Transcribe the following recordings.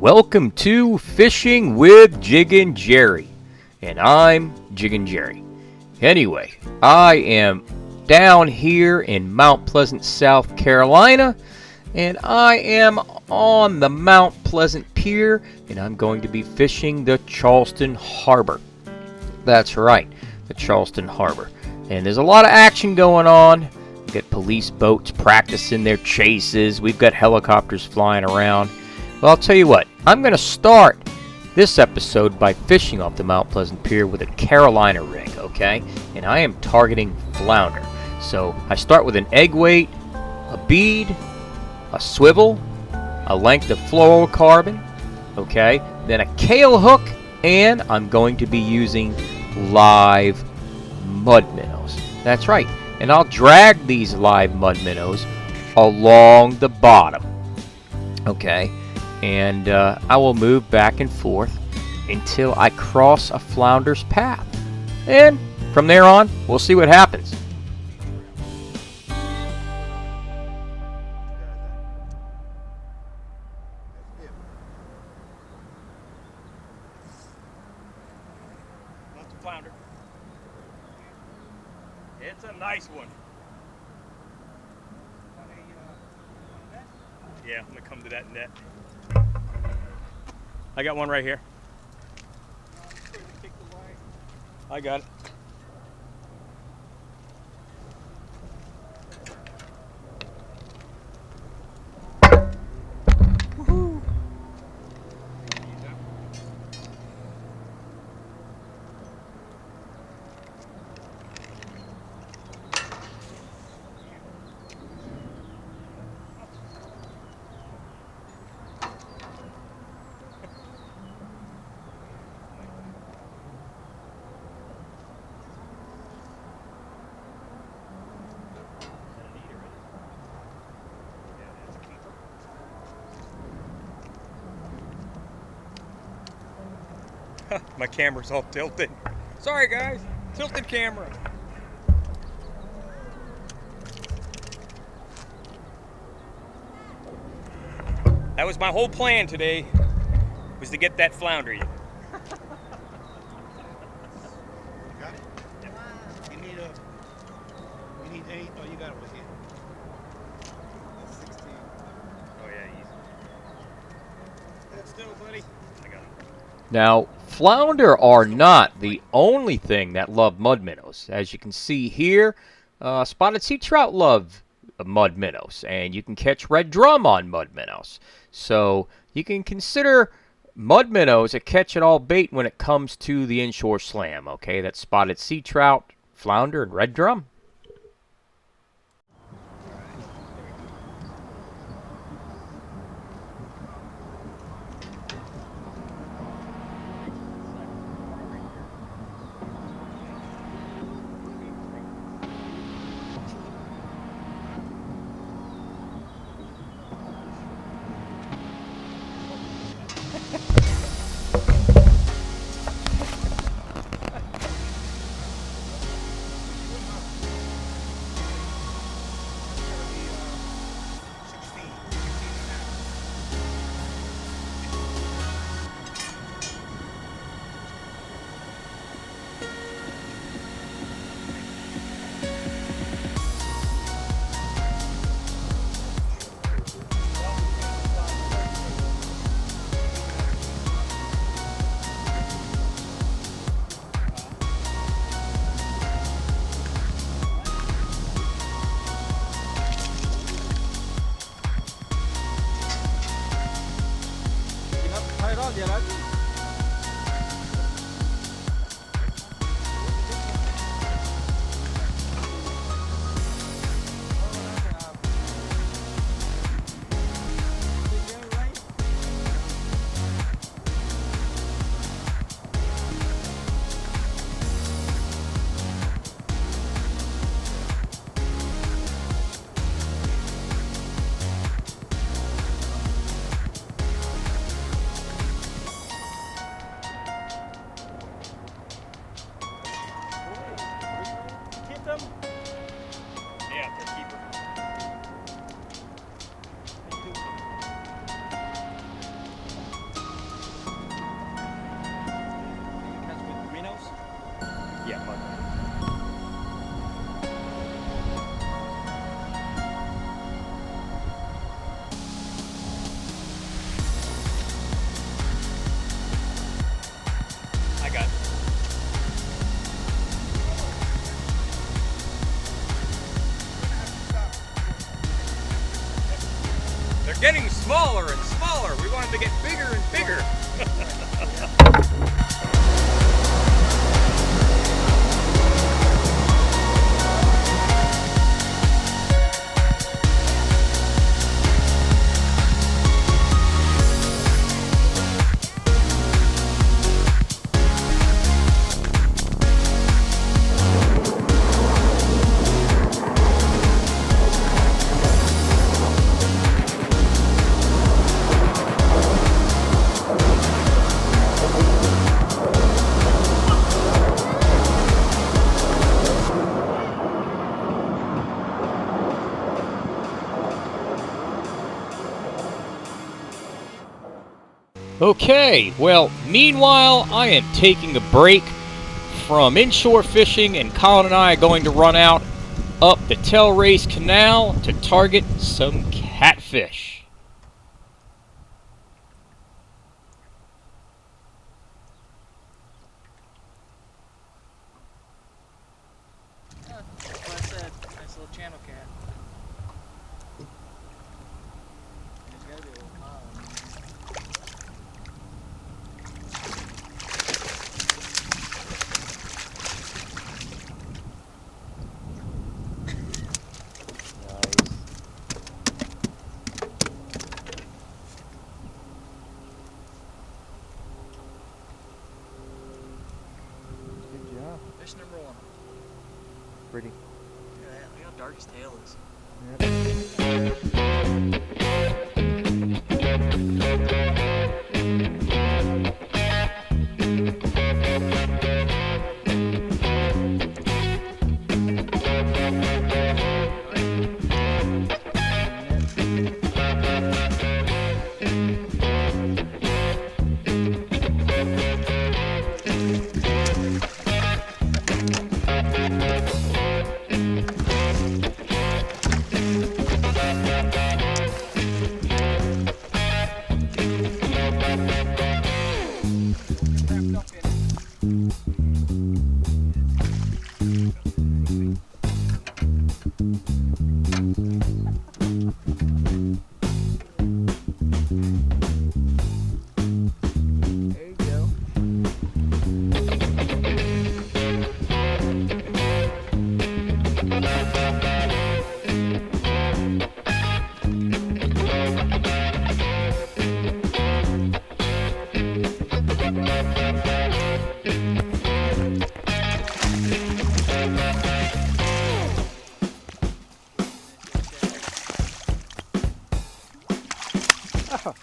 Welcome to Fishing with Jiggin Jerry, and I'm Jiggin Jerry. Anyway, I am down here in Mount Pleasant, South Carolina, and I am on the Mount Pleasant Pier, and I'm going to be fishing the Charleston Harbor. That's right, the Charleston Harbor. And there's a lot of action going on. We've got police boats practicing their chases. We've got helicopters flying around. Well, I'll tell you what, I'm going to start this episode by fishing off the Mount Pleasant Pier with a Carolina rig, okay? And I am targeting flounder. So I start with an egg weight, a bead, a swivel, a length of fluorocarbon, okay? Then a Kale hook, and I'm going to be using live mud minnows. That's right. And I'll drag these live mud minnows along the bottom, okay? And I will move back and forth until I cross a flounder's path. And from there on, we'll see what happens. That's a flounder. It's a nice one. Yeah, I'm gonna come to that net. I got one right here. I got it. Woohoo! My camera's all tilted. Sorry guys, tilted camera. That was my whole plan today, was to get that flounder. You got it? Yeah. You need 8? Oh, you got it with you. That's 16. Oh yeah, easy. Hold still, buddy. I got it. Now, flounder are not the only thing that love mud minnows. As you can see here, spotted sea trout love mud minnows, and you can catch red drum on mud minnows. So you can consider mud minnows a catch-it-all bait when it comes to the inshore slam. Okay, that's spotted sea trout, flounder, and red drum. getting smaller and smaller. We want them to get bigger and bigger. Okay, well, meanwhile, I am taking a break from inshore fishing, and Colin and I are going to run out up the Telrace Canal to target some catfish. That's what I said. Nice little channel cat. There's gotta be a little pond. Good job. Fish number one. Pretty. Look at that. Look how dark his tail is. There you go.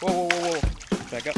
Whoa, whoa, whoa, whoa. Back up.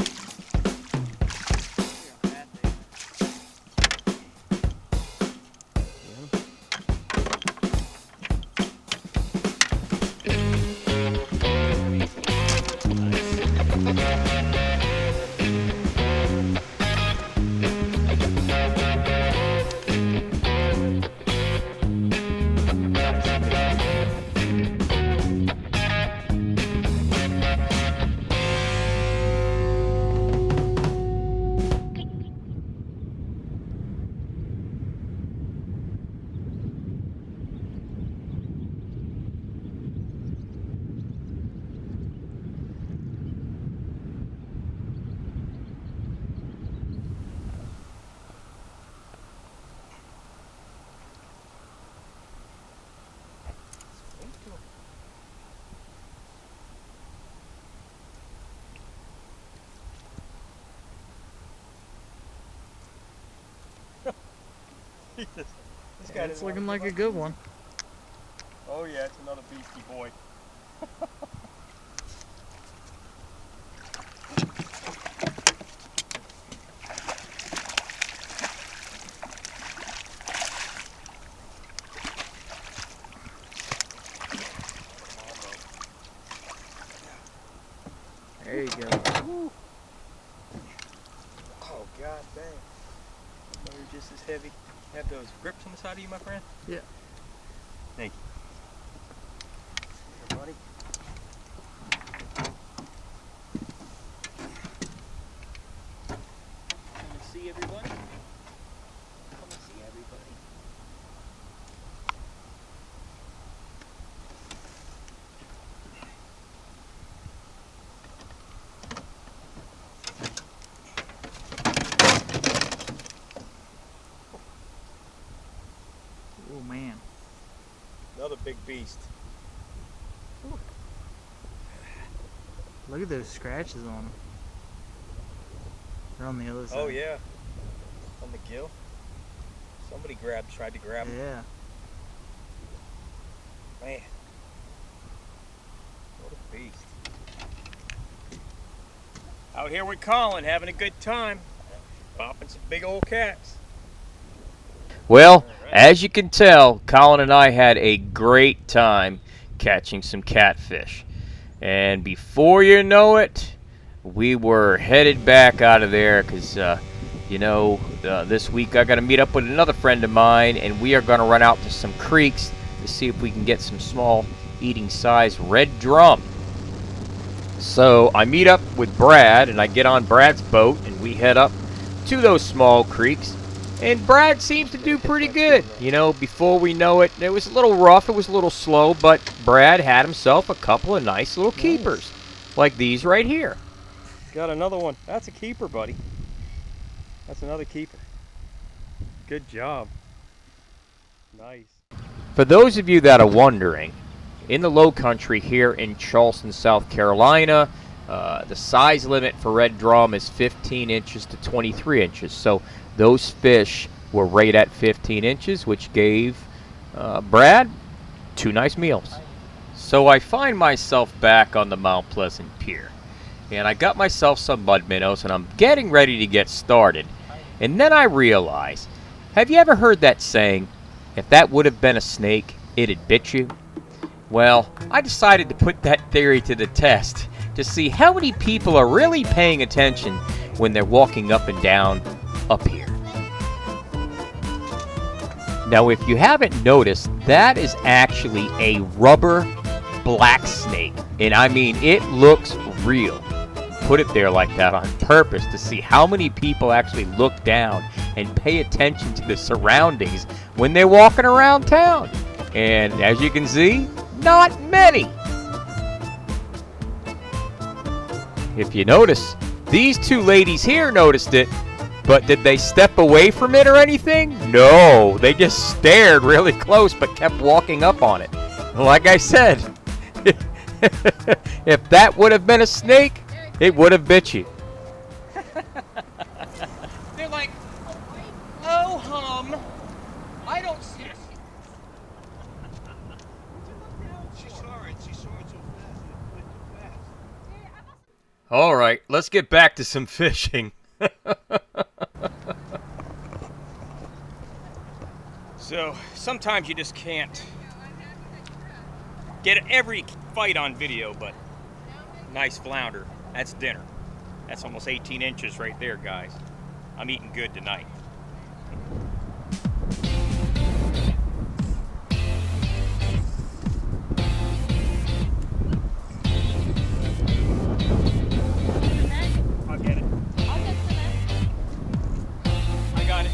This guy It's looking like a good one. Oh yeah, it's another beastie boy. There you go. Woo. Oh god dang. Oh, you're just as heavy. Have those grips on the side of you, my friend? Yeah. Thank you. Here, buddy. Come and see everybody. Come and see everybody. big beast. Look at those scratches on them. They're on the other side. Oh yeah, on the gill. Somebody tried to grab him. Yeah. Man, what a beast. Out here with Colin, having a good time, popping some big old cats. Well, as you can tell, Colin and I had a great time catching some catfish. And before you know it, we were headed back out of there because, this week I got to meet up with another friend of mine, and we are going to run out to some creeks to see if we can get some small eating size red drum. So I meet up with Brad, and I get on Brad's boat, and we head up to those small creeks. And Brad seems to do pretty good. You know, before we know it, it was a little rough, it was a little slow, but Brad had himself a couple of nice little keepers, like these right here. Got another one. That's a keeper, buddy. That's another keeper. Good job. Nice. For those of you that are wondering, in the Lowcountry here in Charleston, South Carolina, the size limit for red drum is 15 inches to 23 inches. So those fish were right at 15 inches, which gave Brad 2 nice meals. So I find myself back on the Mount Pleasant Pier, and I got myself some mud minnows, and I'm getting ready to get started. And then I realize, have you ever heard that saying, if that would have been a snake, it'd bit you? Well, I decided to put that theory to the test to see how many people are really paying attention when they're walking up and down up here. Now, if you haven't noticed, that is actually a rubber black snake. And I mean, it looks real. Put it there like that on purpose to see how many people actually look down and pay attention to the surroundings when they're walking around town. And as you can see, not many. If you notice, these 2 ladies here noticed it, but did they step away from it or anything? No, they just stared really close but kept walking up on it. Like I said, if that would have been a snake, it would have bit you. They're like, oh, I don't see it. She saw it so fast. It went too fast. All right, let's get back to some fishing. So sometimes you just can't get every fight on video, but nice flounder. That's dinner. That's almost 18 inches right there, guys. I'm eating good tonight. I'll get it. I got it.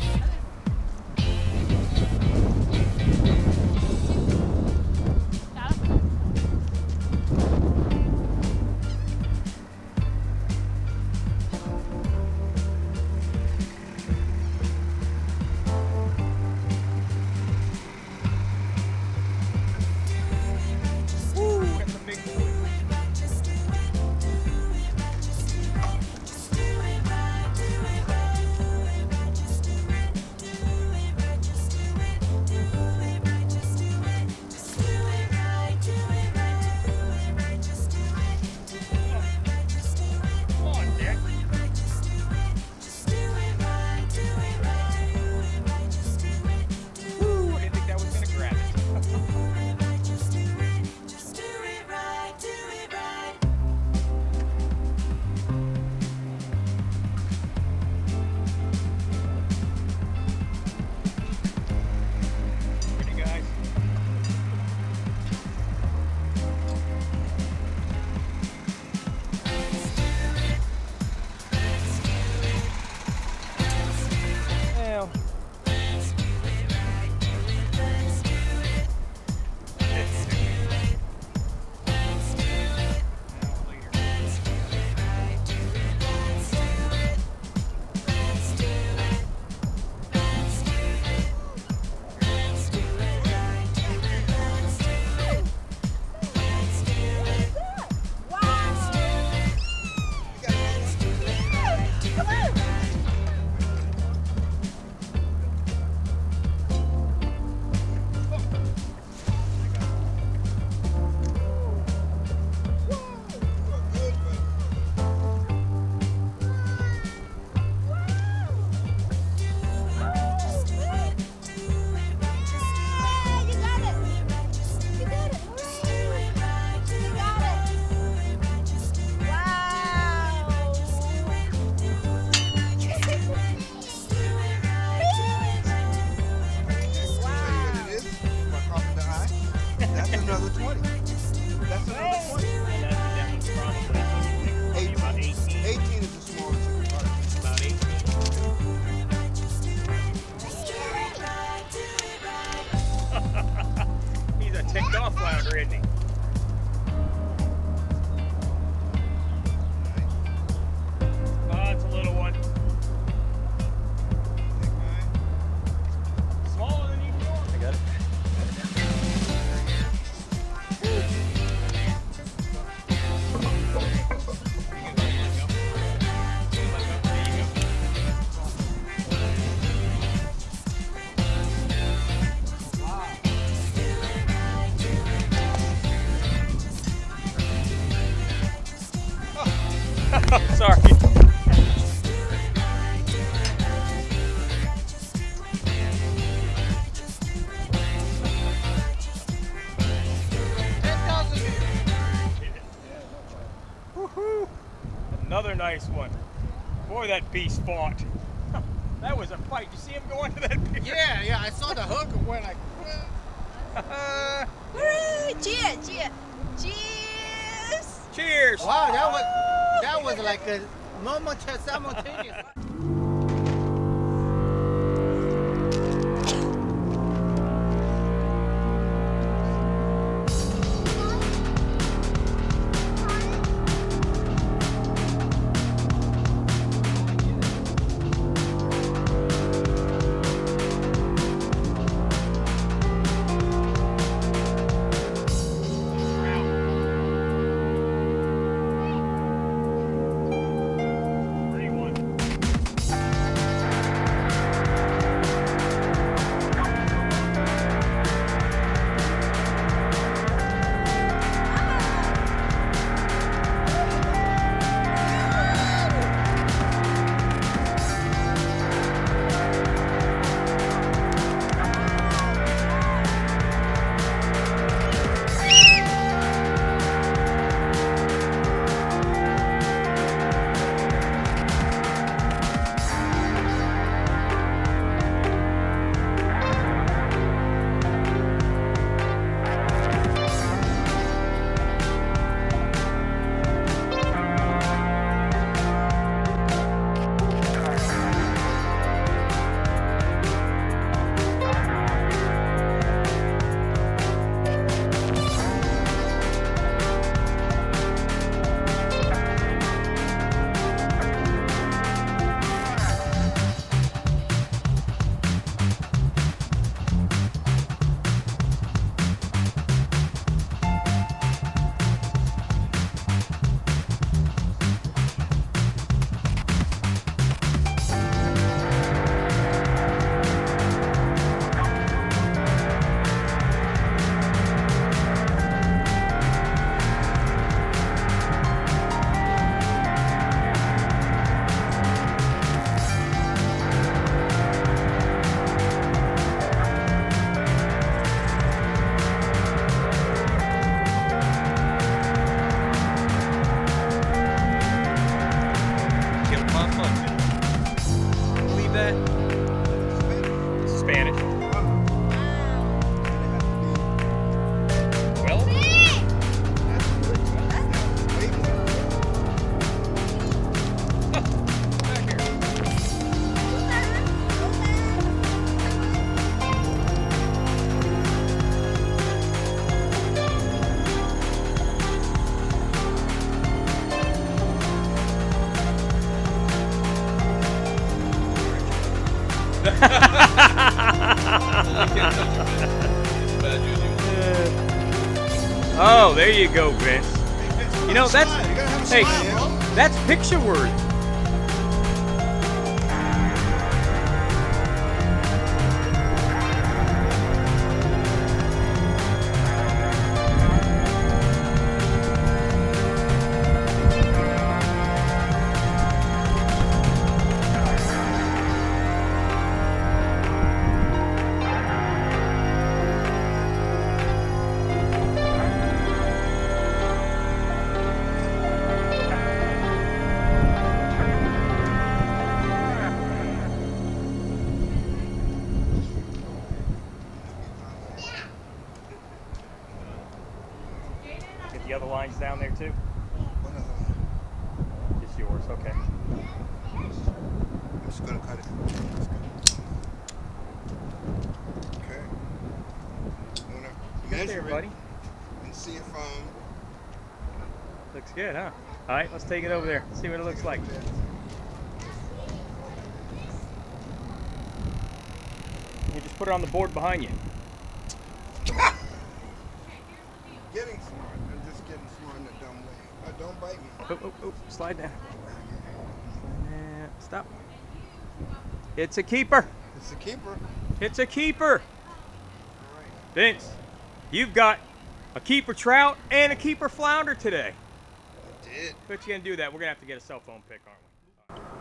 Boy, that beast fought. That was a fight. You see him go into that pier? Yeah, I saw the hook and went like. Woo! Cheers! Cheers! Cheers! Cheers! Wow, that was like a moment simultaneous. Spanish. Well, back here. Oh, there you go, Vince. You know, that's, hey, that's picture worthy. Get the other lines down there too. Just yours, okay. I'm just gonna cut it. Okay. Get Measure there, it buddy. and see if Looks good, huh? All right, let's take it over there. See what it looks like. You just put it on the board behind you. getting smart. I'm just getting smart in a dumb way. Don't bite me. Oh, slide down. Stop. It's a keeper. It's a keeper. It's a keeper. Vince, you've got a keeper trout and a keeper flounder today. I did. But you're gonna do that. We're gonna have to get a cell phone pic, aren't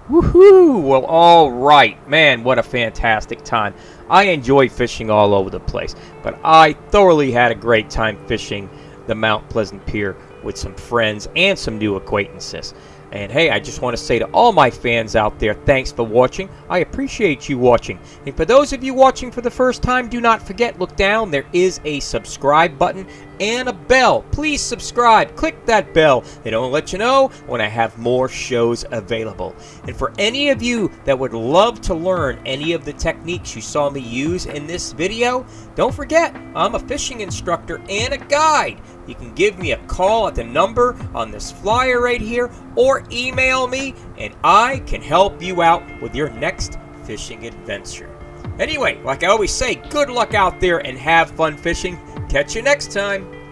we? Woohoo! Well, all right. Man, what a fantastic time. I enjoy fishing all over the place, but I thoroughly had a great time fishing the Mount Pleasant Pier with some friends and some new acquaintances. And hey, I just want to say to all my fans out there, thanks for watching. I appreciate you watching. And for those of you watching for the first time, do not forget, look down. There is a subscribe button and a bell. Please subscribe. Click that bell. It'll let you know when I have more shows available. And for any of you that would love to learn any of the techniques you saw me use in this video, don't forget, I'm a fishing instructor and a guide. You can give me a call at the number on this flyer right here, or email me, and I can help you out with your next fishing adventure. Anyway, like I always say, good luck out there and have fun fishing. Catch you next time.